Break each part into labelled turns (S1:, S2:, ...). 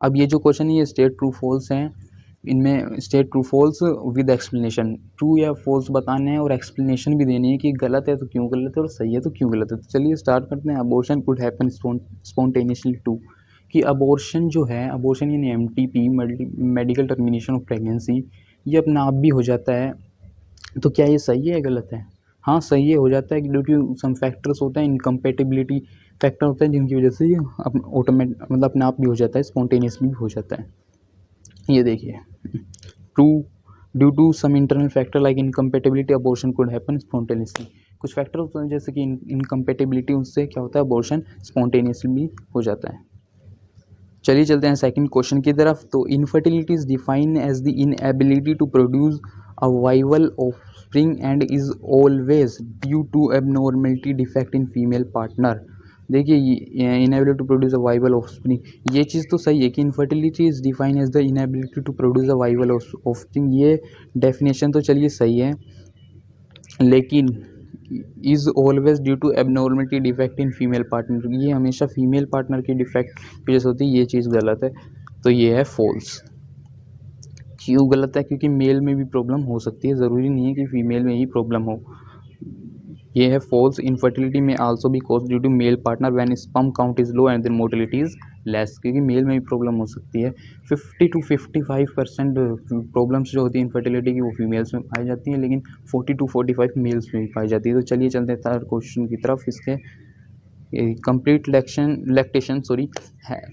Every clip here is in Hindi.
S1: अब ये जो क्वेश्चन है ये स्टेट ट्रू फॉल्स हैं, इनमें state true false with explanation, true या फॉल्स बताने हैं और एक्सप्लेनेशन भी देनी है कि गलत है तो क्यों गलत है और सही है तो क्यों गलत है। तो चलिए स्टार्ट करते हैं। Abortion could happen spontaneously too, कि अबॉर्शन जो है, अबॉर्शन यानी MTP medical termination of pregnancy, ये अपने आप भी हो जाता है। तो क्या ये सही है या गलत है? हाँ सही है, हो जाता है ड्यू टू सम फैक्टर्स होता है, इनकम्पेटिबिलिटी फैक्टर होता है जिनकी वजह से ये मतलब अपने आप भी हो जाता है, स्पॉन्टेनियसली भी हो जाता है। ये देखिए, too due to some internal factor like incompatibility abortion could happen spontaneously. कुछ फैक्टर होते हैं जैसे कि इनकम्पेटिबिलिटी, उससे क्या होता है अबॉर्शन स्पॉन्टेनियसली भी हो जाता है। चलिए चलते हैं सेकंड क्वेश्चन की तरफ। तो infertility is defined as the inability to produce a viable offspring and is always due to abnormality defect in female partner. देखिए inability to produce a viable offspring, ये चीज़ तो सही है कि infertility is defined as the inability to produce a viable offspring, ये डेफिनेशन तो चलिए सही है, लेकिन is always due to abnormality defect in female partner, ये हमेशा फीमेल पार्टनर की डिफेक्ट की वजह से होती है, ये चीज़ गलत है। तो ये है फॉल्स। क्यों गलत है? क्योंकि मेल में भी प्रॉब्लम हो सकती है, ज़रूरी नहीं है कि फीमेल में ही प्रॉब्लम हो। ये है फॉल्स। इनफर्टिलिटी में आल्सो भी cause due to male partner when sperm count is low and then motility is less, क्योंकि मेल में भी प्रॉब्लम हो सकती है। 50 to 55% प्रॉब्लम्स जो होती है इनफर्टिलिटी की वो फीमेल्स में पाई जाती हैं, लेकिन 40 to 45 मेल्स में भी पाई जाती है। तो चलिए चलते हैं थर्ड क्वेश्चन की तरफ। इसके complete lactation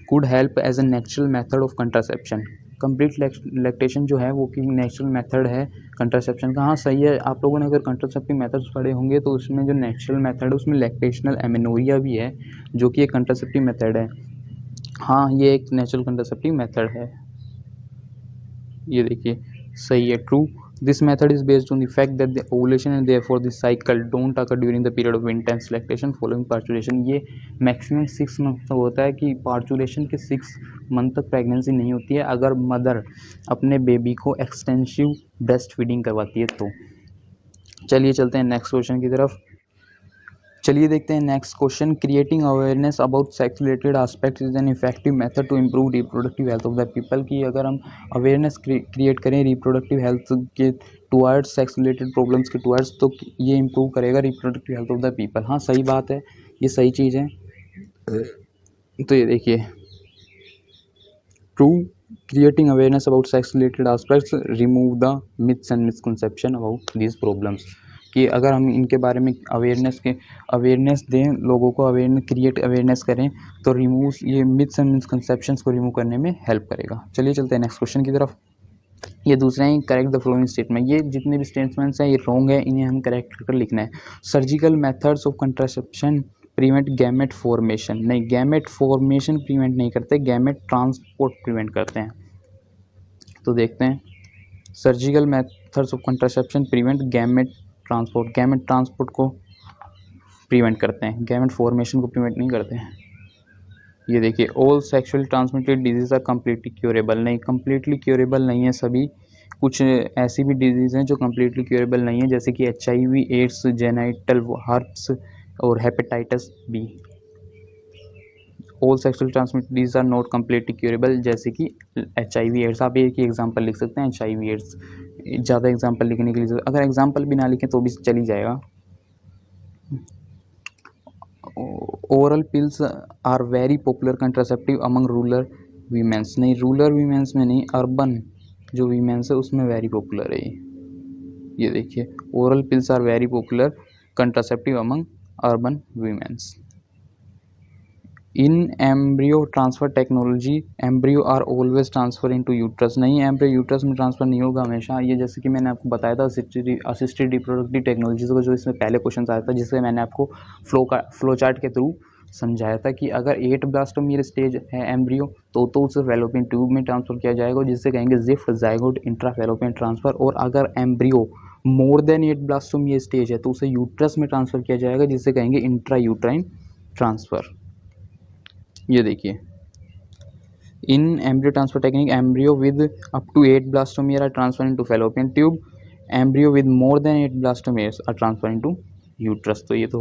S1: could help as a natural method of contraception. Complete lactation जो है वो कि नेचुरल मेथड है कंट्रासेप्शन का। हाँ सही है, आप लोगों ने अगर कंट्रासेप्टिव मेथड्स पढ़े होंगे तो उसमें जो नेचुरल मेथड है उसमें लैक्टेशनल एमेनोरिया भी है, जो कि एक कंट्रासेप्टिव मेथड है। हाँ ये एक नेचुरल कंट्रासेप्टिव मेथड है, ये देखिए सही है, true. This method is based on the fact that the ovulation and therefore the cycle don't occur during the period of intense lactation following parturition. ये मैक्सिमम 6 मंथ तक होता है कि पार्चुलेशन के 6 मंथ तक प्रेगनेंसी नहीं होती है अगर मदर अपने बेबी को एक्सटेंसिव ब्रेस्ट फीडिंग करवाती है तो। चलिए चलते हैं नेक्स्ट क्वेश्चन की तरफ। चलिए देखते हैं next question. Creating awareness about sex related aspects is an effective method to improve reproductive health of the people, की अगर हम अवेयरनेस क्रिएट करें रिप्रोडक्टिव हेल्थ के टुवर्ड्स, सेक्स रिलेटेड प्रॉब्लम्स के टुवर्ड्स, तो ये इम्प्रूव करेगा reproductive health of the people. हाँ सही बात है, ये सही चीज़ है। तो ये देखिए true, creating awareness about sex related aspects remove the myths and misconception about these problems, कि अगर हम इनके बारे में अवेयरनेस दें, लोगों को अवेयरनेस करें तो ये मिथ्स एंड मिसकंसेप्शंस को रिमूव करने में हेल्प करेगा। चलिए चलते हैं नेक्स्ट क्वेश्चन की तरफ। ये दूसरा है करेक्ट द फॉलोइंग स्टेटमेंट। ये जितने भी स्टेटमेंट्स हैं ये रॉन्ग है, इन्हें हम करेक्ट कर लिखना है। Surgical methods of contraception prevent gamete formation, नहीं गैमेट फॉर्मेशन प्रिवेंट नहीं करते, गैमेट ट्रांसपोर्ट प्रिवेंट करते हैं। तो देखते हैं, surgical methods of contraception prevent gamete transport को प्रिवेंट करते हैं, गैमेट फॉर्मेशन को प्रिवेंट नहीं करते हैं। ये देखिए all sexually transmitted disease are completely curable, नहीं कम्प्लीटली क्योरेबल नहीं है सभी, कुछ ऐसी भी डिजीज़ हैं जो कम्प्लीटली क्योरेबल नहीं है, जैसे कि HIV, एड्स, जेनाइटल हर्प्स और hepatitis B. All sexually transmitted disease are not completely curable, जैसे कि HIV, एड्स। आप एक ही एग्जाम्पल लिख सकते हैं, HIV, एड्स। ज़्यादा एग्जाम्पल लिखने के लिए, अगर एग्जाम्पल भी ना लिखें तो भी चली जाएगा। Oral pills are very popular contraceptive among rural womens, नहीं रूरल वीमेंस में नहीं, अर्बन जो वीमेंस है उसमें वेरी पॉपुलर है ये देखिए oral pills are very popular contraceptive among urban womens. In embryo transfer technology embryo are always transfer into uterus, नहीं एम्ब्रियो यूट्रस में ट्रांसफ़र नहीं होगा हमेशा, ये जैसे कि मैंने आपको बताया था असिस्टेड रिप्रोडक्टिव टेक्नोलॉजीज़ को, जो इसमें पहले क्वेश्चन आया था जिससे मैंने आपको फ्लो चार्ट के थ्रू समझाया था कि अगर 8 ब्लास्टोमियर स्टेज है एम्ब्रियो तो उसे फैलोपियन ट्यूब में ट्रांसफ़र किया जाएगा जिससे कहेंगे जिफ्ट जाइगोट इंट्राफैलोपियन ट्रांसफ़र, और अगर embryo more than 8 blastomere stage है तो उसे यूट्रस में ट्रांसफ़र किया जाएगा जिससे कहेंगे इंट्रा यूट्राइन ट्रांसफ़र। ये देखिए in embryo transfer technique embryo with up to 8 blastomere are transfer into fallopian tube, embryo with more than 8 blastomeres are transfer into uterus. तो ये तो